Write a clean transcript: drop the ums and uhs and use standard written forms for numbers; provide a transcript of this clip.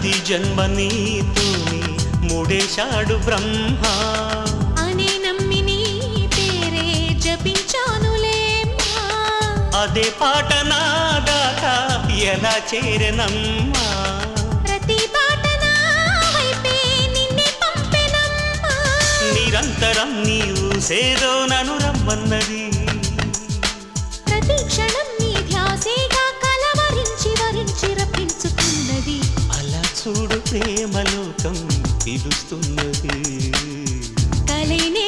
ప్రతి జన్మ నీతోని మూడేశాడు బ్రహ్మ అనే నమ్మి నీ పేరే జపించానులేమ్మా. అదే పాట నా దాకా ఎలా చేరనమ్మా ప్రతి పాట నా వైపే నిన్నే పంపెనమ్మా. నిరంతరం నీవు సేదో నను రమ్మన్నది ప్రతి క్షణం నీ ధ్యాసేగా కలవరించి వరించి రప్పించుతున్నది. అలా చూడు ప్రేమలోకం పిలుస్తున్నది కలైనే